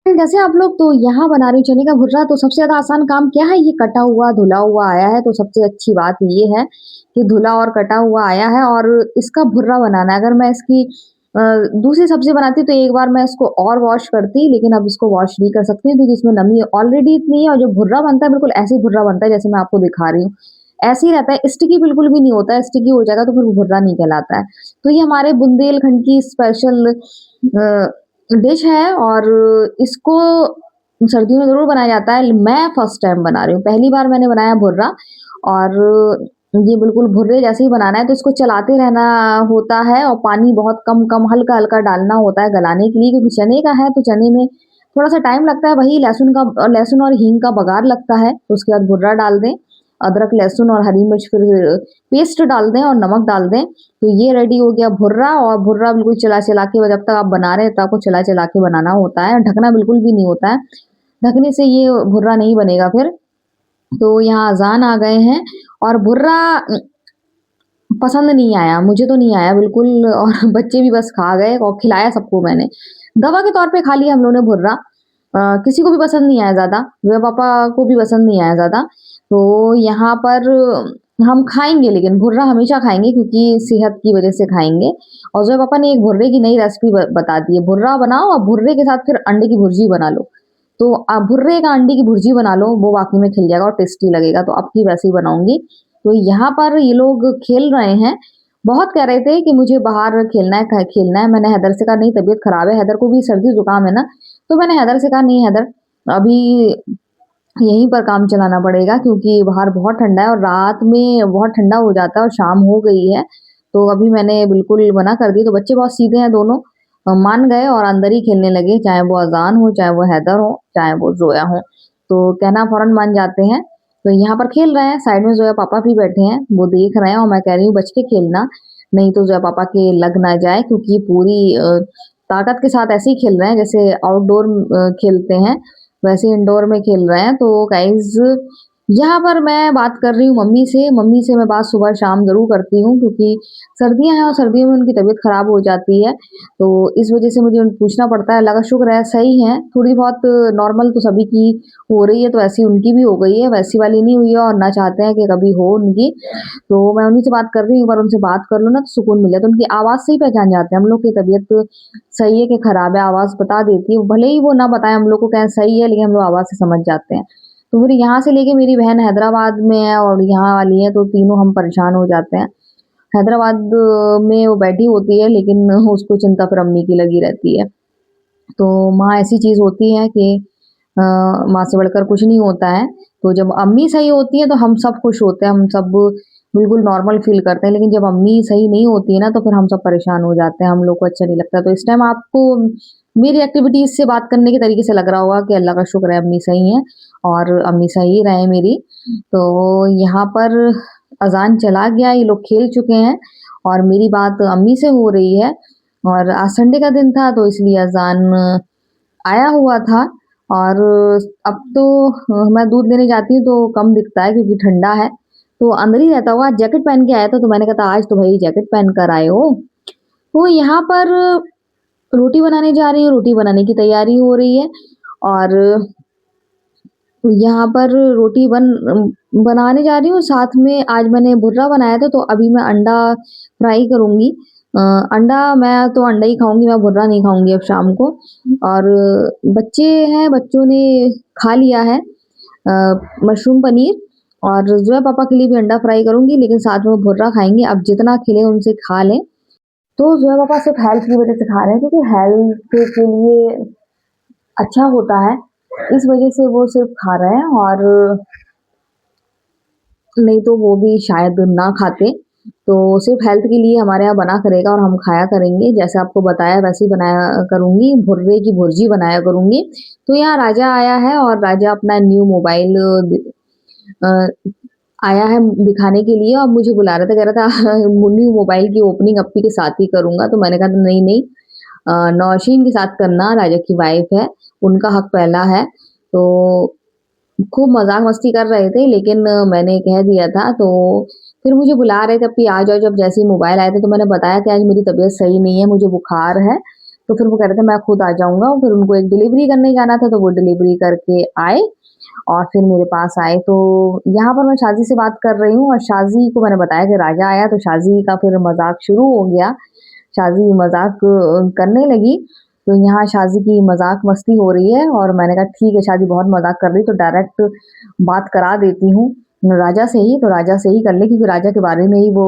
जैसे आप लोग तो यहाँ बना रही हो चने का भुर्रा, तो सबसे ज़्यादा आसान काम क्या है? ये कटा हुआ, धुला हुआ आया है, तो सबसे अच्छी बात ये है कि धुला और कटा हुआ आया है और इसका भुर्रा बनाना है। अगर मैं इसकी दूसरी सब्ज़ी बनाती तो एक बार मैं इसको और वॉश करती, लेकिन अब इसको वॉश नहीं कर सकती क्योंकि इसमें नमी ऑलरेडी इतनी है और जो भुर्रा बनता है बिल्कुल ऐसे ही भुर्रा बनता है जैसे मैं आपको दिखा रही हूँ। ऐसे ही रहता है, स्टिकी बिल्कुल भी नहीं होता है, स्टिकी हो जाएगा तो फिर वो भुर्रा नहीं कहलाता है। तो ये हमारे बुंदेलखंड की स्पेशल डिश है और इसको सर्दियों में ज़रूर बनाया जाता है। मैं फर्स्ट टाइम बना रही हूँ, पहली बार मैंने बनाया भुर्रा और ये बिल्कुल भुर्रे जैसे ही बनाना है तो इसको चलाते रहना होता है और पानी बहुत कम-कम, हल्का-हल्का डालना होता है गलाने के लिए क्योंकि चने का है तो चने में थोड़ा-सा टाइम लगता है। वही लहसुन और हींग का बघार लगता है, तो उसके बाद भुर्रा डाल दें, अदरक, लहसुन और हरी मिर्च फिर पेस्ट डाल दें और नमक डाल दें। तो ये रेडी हो गया भुर्रा और भुर्रा बिल्कुल चला-चला के जब तक आप बना रहे हैं तब आपको चला-चला के बनाना होता है, ढकना बिल्कुल भी नहीं होता है। ढकने से ये भुर्रा नहीं बनेगा फिर। तो यहाँ अज़ान आ गए हैं और भुर्रा पसंद नहीं आया, मुझे तो नहीं आया बिल्कुल और बच्चे भी बस खा गए और खिलाया सबको मैंने। दवा के तौर पे खा लिया हम लोगों ने भुर्रा। किसी को भी पसंद नहीं आया ज़्यादा, मेरे पापा को भी पसंद नहीं आया ज़्यादा। तो यहाँ पर हम खाएँगे लेकिन भुर्रा हमेशा खाएँगे क्योंकि सेहत की वज़ह से खाएँगे और जो पापा ने एक भुर्रे की नई रेसिपी बता दी है, भुर्रा बनाओ और भुर्रे के साथ फिर अंडे की भुर्जी बना लो। तो भुर्रे का अंडे की भुर्जी बना लो, वो वाक़ई में खिल जाएगा और टेस्टी लगेगा, तो अब की वैसे ही बनाऊँगी। तो यहाँ पर ये लोग खेल रहे हैं, बहुत कह रहे थे कि मुझे बाहर खेलना है, मैंने हैदर से कहा नहीं तबीयत ख़राब है, हैदर को भी सर्दी-ज़ुकाम है ना, तो मैंने हैदर से कहा नहीं हैदर, अभी यहीं पर काम चलाना पड़ेगा क्योंकि बाहर बहुत ठंडा है और रात में बहुत ठंडा हो जाता है और शाम हो गई है, तो अभी मैंने बिल्कुल मना कर दी, तो बच्चे बहुत सीधे हैं दोनों मान गए और अंदर ही खेलने लगे, चाहे वो अज़ान हो, चाहे वो हैदर हो, चाहे वो ज़ोया हो, तो कहना फ़ौरन मान जाते हैं। तो यहाँ पर खेल रहे हैं, साइड में ज़ोया पापा भी बैठे हैं, वो देख रहे हैं और मैं कह रही हूँ बच के खेलना, नहीं तो ज़ोया पापा के लग ना जाए क्योंकि पूरी ताकत के साथ ऐसे ही खेल रहे हैं जैसे आउटडोर खेलते हैं, वैसे इंडोर में खेल रहे हैं। तो गाइज़ यहाँ पर मैं बात कर रही हूँ मम्मी से मैं बात सुबह-शाम ज़रूर करती हूँ क्योंकि सर्दियाँ हैं और सर्दियों में उनकी तबीयत ख़राब हो जाती है, तो इस वज़ह से मुझे पूछना पड़ता है। अल्लाह का शुक्र है सही हैं, थोड़ी बहुत नॉर्मल तो सभी की हो रही है, तो ऐसी उनकी भी हो गई है, वैसी वाली नहीं हुई है और ना चाहते हैं कि कभी हो उनकी। तो मैं उन्हीं से बात कर रही हूँ, एक बार उनसे बात कर लो ना तो सुकून मिले, तो उनकी आवाज़ से ही पहचान जाते हैं हम लोग की तबीयत सही है कि खराब है, आवाज़ बता देती है। भले ही वो ना बताएँ हम लोग को कहें सही है, लेकिन हम लोग आवाज़ से समझ जाते हैं। तो फिर यहाँ से लेके मेरी बहन हैदराबाद में है और यहाँ वाली है, तो तीनों हम परेशान हो जाते हैं। हैदराबाद में वो बैठी होती है, लेकिन उसको चिंता फिर अम्मी की लगी रहती है। तो माँ ऐसी चीज़ होती है कि माँ से बढ़कर कुछ नहीं होता है। तो जब अम्मी सही होती हैं, तो हम सब खुश होते हैं, हम सब बिल्कुल नॉर्मल फ़ील करते हैं, लेकिन जब अम्मी सही नहीं होती है ना, तो फिर हम सब परेशान हो जाते हैं, हम लोग को अच्छा नहीं लगता। तो इस टाइम आपको मेरी एक्टिविटीज़ से बात करने के तरीके से लग रहा होगा कि अल्लाह का शुक्र है अम्मी सही हैं और अम्मी सही रहें मेरी। तो यहाँ पर अज़ान चला गया, ये लोग खेल चुके हैं और मेरी बात अम्मी से हो रही है और आज संडे का दिन था, तो इसलिए अज़ान आया हुआ था और अब तो मैं दूध लेने जाती हूँ तो कम दिखता है क्योंकि ठंडा है, तो अंदर ही रहता होगा। आज जैकेट पहन के आया था तो मैंने कहा था आज तो भाई जैकेट पहन कर आए हो। तो यहाँ पर रोटी बनाने जा रही हूँ, रोटी बनाने की तैयारी हो रही है और यहाँ पर बनाने जा रही हूँ, साथ में आज मैंने भुर्रा बनाया था, तो अभी मैं अंडा फ्राई करूँगी। अ, मैं तो अंडा ही खाऊँगी, मैं भुर्रा नहीं खाऊँगी अब शाम को और बच्चे हैं, बच्चों ने खा लिया है मशरूम पनीर और जो है पापा के लिए भी अंडा फ्राई करूँगी, लेकिन साथ में वो भुर्रा खाएँगे। अब जितना खिले उनसे खा लें। तो जो है पापा सिर्फ़ हेल्थ की वज़ह से खा रहे हैं क्योंकि हेल्थ के लिए अच्छा होता है, इस वज़ह से वो सिर्फ़ खा रहे हैं और नहीं तो वो भी शायद ना खाते। तो सिर्फ़ हेल्थ के लिए हमारे यहाँ बना करेगा और हम खाया करेंगे। जैसे आपको बताया वैसे ही बनाया करूँगी, भुर्रे की भुर्जी बनाया करूँगी। तो यहाँ राजा आया है और राजा अपना न्यू मोबाइल अ, आया है दिखाने के लिए और मुझे बुला रहा था, कह रहा था न्यू मोबाइल की ओपनिंग अप्पी के साथ ही करूँगा। तो मैंने कहा था नहीं, नहीं नौशीन के साथ करना, राजा की वाइफ़ है, उनका हक पहला है। तो खूब मज़ाक मस्ती कर रहे थे लेकिन मैंने कह दिया था तो फिर मुझे बुला रहे थे कि आ जाओ जब जैसे ही मोबाइल आए थे तो मैंने बताया कि आज मेरी तबीयत सही नहीं है, मुझे बुखार है। तो फिर वो कह रहे थे मैं खुद आ जाऊँगा, फिर उनको एक डिलीवरी करने जाना था, तो वो डिलीवरी करके आए और फिर मेरे पास आए। तो यहाँ पर मैं शाज़ी से बात कर रही हूँ और शाज़ी को मैंने बताया कि राजा आया, तो शाज़ी का फिर मज़ाक शुरू हो गया। शाज़ी मज़ाक करने लगी, तो यहाँ शाज़ी की मज़ाक मस्ती हो रही है और मैंने कहा ठीक है शाज़ी बहुत मज़ाक कर रही, तो डायरेक्ट बात करा देती हूँ राजा से ही, तो राजा से ही कर ले क्योंकि राजा के बारे में ही वो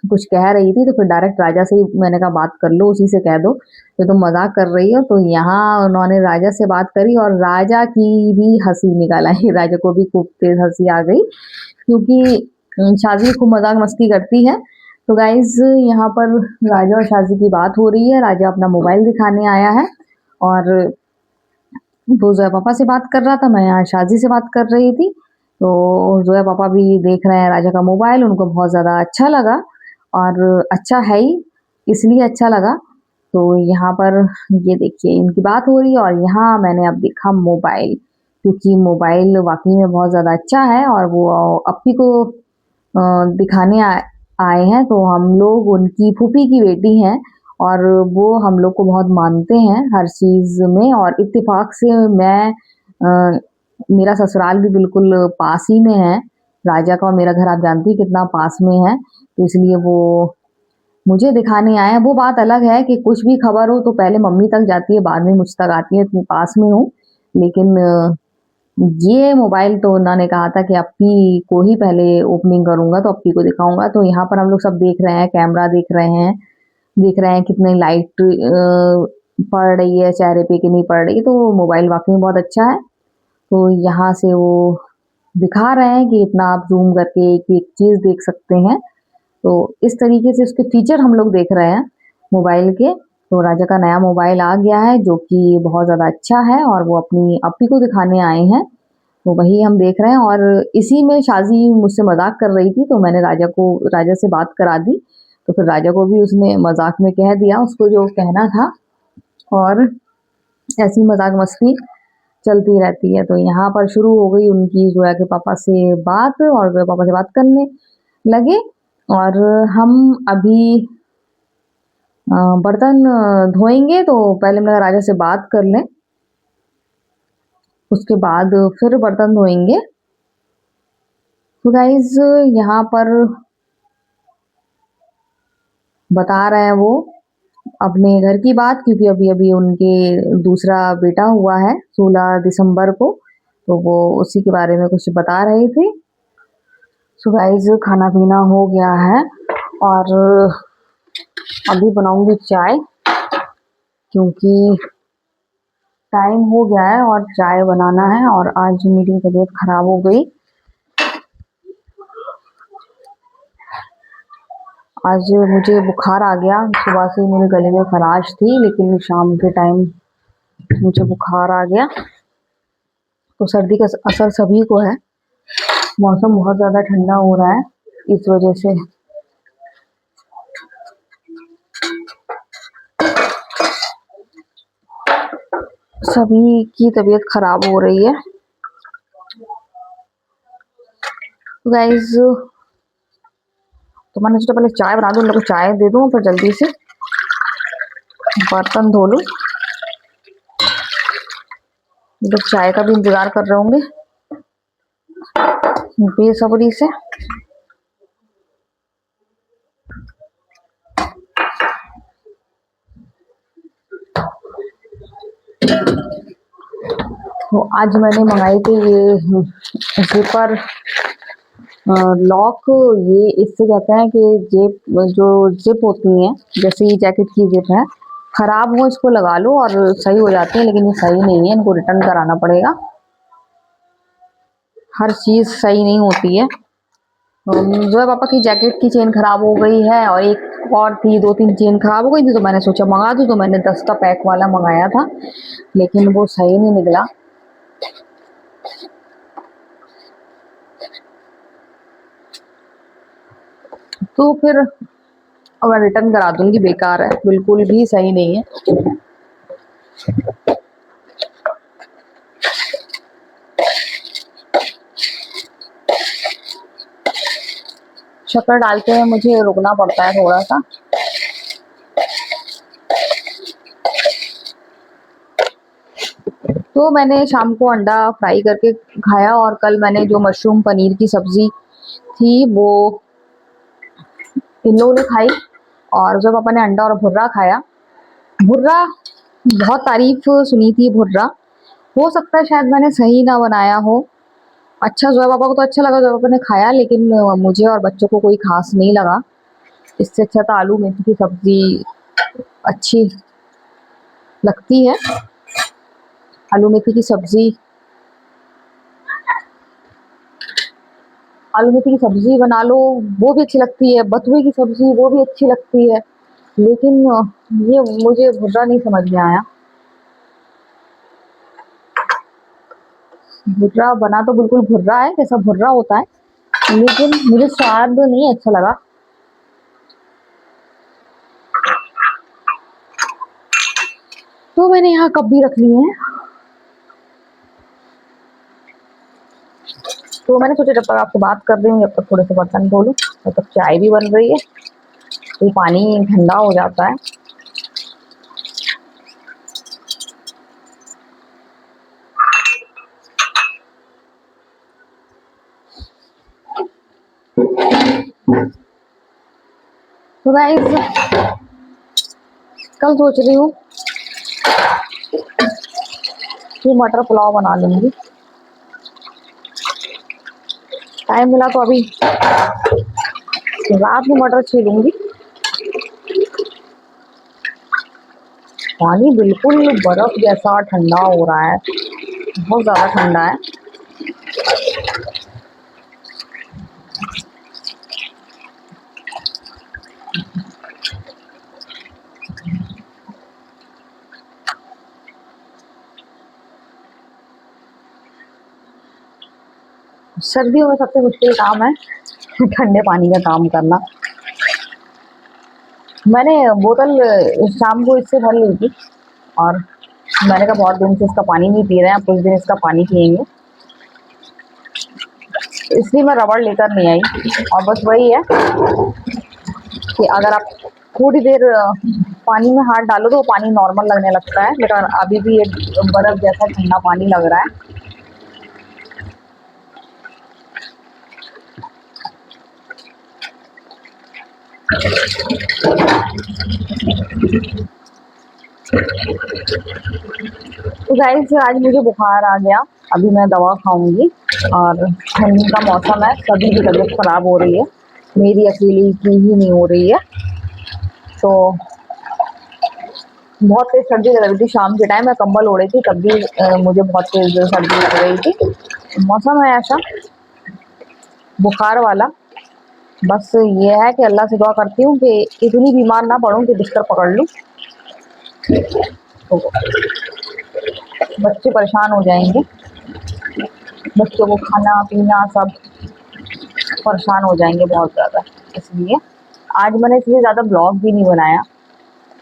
कुछ कह रही थी, तो फिर डायरेक्ट राजा से ही मैंने कहा बात कर लो, उसी से कह दो कि तुम मज़ाक कर रही हो। तो यहाँ उन्होंने राजा से बात करी और राजा की भी हँसी निकल आई, राजा को भी खूब तेज़ हँसी आ गई क्योंकि शाज़ी खूब मज़ाक मस्ती करती है। तो गाइज़ यहाँ पर राजा और शाज़ी की बात हो रही है, राजा अपना मोबाइल दिखाने आया है और वो ज़ोया पापा से बात कर रहा था, मैं यहाँ शाज़ी से बात कर रही थी। तो ज़ोया पापा भी देख रहे हैं राजा का मोबाइल, उनको बहुत ज़्यादा अच्छा लगा और अच्छा है ही, इसलिए अच्छा लगा। तो यहाँ पर ये देखिए इनकी बात हो रही है और यहाँ मैंने अब देखा मोबाइल, क्योंकि मोबाइल वाक़ई में बहुत ज़्यादा अच्छा है और वो अप्पी को दिखाने आए हैं, तो हम लोग उनकी फूफी की बेटी हैं और वो हम लोग को बहुत मानते हैं हर चीज़ में और इत्तेफ़ाक से मैं मेरा ससुराल भी बिल्कुल पास ही में है। राजा का और मेरा घर आप जानती हैं कितना पास में है, तो इसलिए वो मुझे दिखाने आए हैं। वो बात अलग है कि कुछ भी खबर हो तो पहले मम्मी तक जाती है, बाद में मुझ तक आती है, इतनी पास में हूँ। लेकिन ये मोबाइल तो उन्होंने कहा था कि अप्पी को ही पहले ओपनिंग करूँगा, तो अप्पी को दिखाऊँगा। तो यहाँ पर हम लोग सब देख रहे हैं, कैमरा देख रहे हैं कितने लाइट पड़ रही है चेहरे पे कि नहीं पड़ रही, तो मोबाइल वाक़ई में बहुत अच्छा है। तो यहाँ से वो दिखा रहे हैं कि इतना आप ज़ूम करके एक-एक चीज़ देख सकते हैं। तो इस तरीके से उसके फीचर हम लोग देख रहे हैं मोबाइल के। तो राजा का नया मोबाइल आ गया है जो कि बहुत ज़्यादा अच्छा है और वो अपनी अप्पी को दिखाने आए हैं। तो वही हम देख रहे हैं और इसी में शाज़ी मुझसे मज़ाक कर रही थी, तो मैंने राजा से बात करा दी। तो फिर राजा को भी उसने मज़ाक में कह दिया उसको जो कहना था और ऐसी मज़ाक मस्ती चलती रहती है। तो यहाँ पर शुरू हो गई उनकी ज़ोया के पापा से बात और ज़ोया पापा से बात करने लगे और हम अभी बर्तन धोएँगे, तो पहले मैंने कहा राजा से बात कर लें, उसके बाद फिर बर्तन धोएँगे। तो गाइज़ यहाँ पर बता रहे हैं वो अपने घर की बात, क्योंकि अभी-अभी उनके दूसरा बेटा हुआ है 16 दिसंबर को, तो वो उसी के बारे में कुछ बता रहे थे। सो गाइज़ खाना-पीना हो गया है और अभी बनाऊँगी चाय, क्योंकि टाइम हो गया है और चाय बनाना है और आज मेरी तबीयत ख़राब हो गई। आज मुझे बुखार आ गया, सुबह से मेरे गले में खराश थी, लेकिन शाम के टाइम मुझे बुखार आ गया। तो सर्दी का असर सभी को है, मौसम बहुत ज़्यादा ठंडा हो रहा है, इस वजह से सभी की तबीयत ख़राब हो रही है। तो गाइज़ तो मैंने सोचा पहले चाय बना दूँ, उन लोगों को चाय दे दूँ, फिर जल्दी से बर्तन धो लूँ। तो चाय का भी इंतज़ार कर रहे होंगे बेसब्री से। तो आज मैंने मंगाई थी ये ज़िपर लॉक, ये इससे कहते हैं कि जो ज़िप होती हैं, जैसे ये जैकेट की ज़िप है, ख़राब हो इसको लगा लो और सही हो जाती है, लेकिन ये सही नहीं है, इनको रिटर्न कराना पड़ेगा। हर चीज़ सही नहीं होती है। ज़ोया पापा की जैकेट की चेन ख़राब हो गई है और एक और थी, 2-3 चेन ख़राब हो गई थी, तो मैंने सोचा मँगा दूँ, तो मैंने 10 का पैक वाला मँगाया था, लेकिन वो सही नहीं निकला। तो फिर अब मैं रिटर्न करा दूँगी, बेकार है, बिल्कुल भी सही नहीं है। शक्कर डालते हुए मुझे रुकना पड़ता है थोड़ा-सा। तो मैंने शाम को अंडा फ्राई करके खाया और कल मैंने जो मशरूम पनीर की सब्जी थी वो इन लोगों ने खाई। और जब अपन ने अंडा और भुर्रा खाया, भुर्रा बहुत तारीफ सुनी थी भुर्रा। हो सकता है शायद मैंने सही ना बनाया हो। अच्छा जोया पापा को तो अच्छा लगा, जोया पापा ने खाया, लेकिन मुझे और बच्चों को कोई खास नहीं लगा। इससे अच्छा तो आलू मेथी की सब्जी अच्छी लगती है। आलू मेथी की सब्जी, आलू मेथी की सब्जी बना लो वो भी अच्छी लगती है, बथुए की सब्जी वो भी अच्छी लगती है। लेकिन ये मुझे भुर्रा नहीं समझ में आया। भुर्रा बना तो बिल्कुल भुर्रा है जैसा भुर्रा होता है, लेकिन मुझे स्वाद नहीं अच्छा लगा। तो मैंने यहाँ कप भी रख लिए हैं। तो मैंने सोचा जब तक आपसे बात कर रही हूँ जब तक थोड़े से बर्तन धो लूँ, तब तक चाय भी बन रही है, तो पानी ठंडा हो जाता है। तो गाइस कल सोच रही हूँ कि मटर पुलाव बना लूंगी। टाइम मिला तो अभी रात में मटर छीलूंगी। पानी बिल्कुल बर्फ जैसा ठंडा हो रहा है, बहुत ज़्यादा ठंडा है। सर्दियों में सबसे मुश्किल काम है ठंडे पानी का काम करना। मैंने बोतल शाम को इससे भर ली थी और मैंने कहा बहुत दिन से इसका पानी नहीं पी रहे हैं, कुछ दिन इसका पानी पियेंगे, इसलिए मैं रबड़ लेकर नहीं आई। और बस वही है कि अगर आप थोड़ी देर पानी में हाथ डालो तो वो पानी नॉर्मल लगने लगता है, लेकिन अभी भी ये बर्फ जैसा ठंडा पानी लग रहा है। तो गाइस आज मुझे बुखार आ गया, अभी मैं दवा खाऊंगी। और ठंडी का मौसम है, सभी की तबीयत खराब हो रही है, मेरी अकेली की ही नहीं हो रही है। तो बहुत तेज सर्दी लग रही थी, शाम के टाइम मैं कंबल ओढ़ी थी तब भी मुझे बहुत तेज सर्दी लग रही थी। मौसम है ऐसा बुखार वाला। बस ये है कि अल्लाह से दुआ करती हूँ कि इतनी बीमार ना पड़ूँ कि बिस्तर पकड़ लूँ, तो बच्चे परेशान हो जाएंगे, बच्चों को खाना पीना सब परेशान हो जाएंगे बहुत ज़्यादा। इसलिए आज मैंने इसलिए ज़्यादा ब्लॉग भी नहीं बनाया,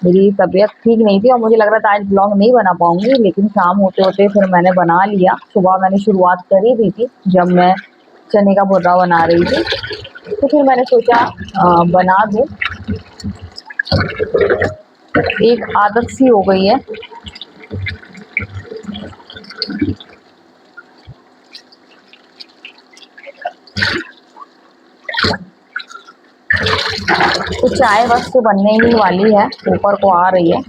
मेरी तबीयत ठीक नहीं थी और मुझे लग रहा था आज ब्लॉग नहीं बना पाऊंगी, लेकिन शाम होते होते फिर मैंने बना लिया। सुबह मैंने शुरुआत कर ही दी थी जब मैं चने का भुर्रा बना रही थी, तो फिर मैंने सोचा बना दूँ, एक आदत सी हो गई है। तो चाय बस तो बनने ही वाली है, ऊपर को आ रही है।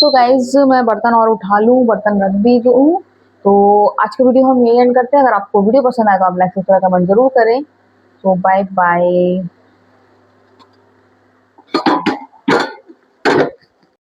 तो गाइज मैं बर्तन और उठा लूँ, बर्तन रख भी दूँ। तो आज का वीडियो हम यही एंड करते हैं। अगर आपको वीडियो पसंद आए तो आप लाइक सब्सक्राइब कमेंट जरूर करें। तो बाय बाय।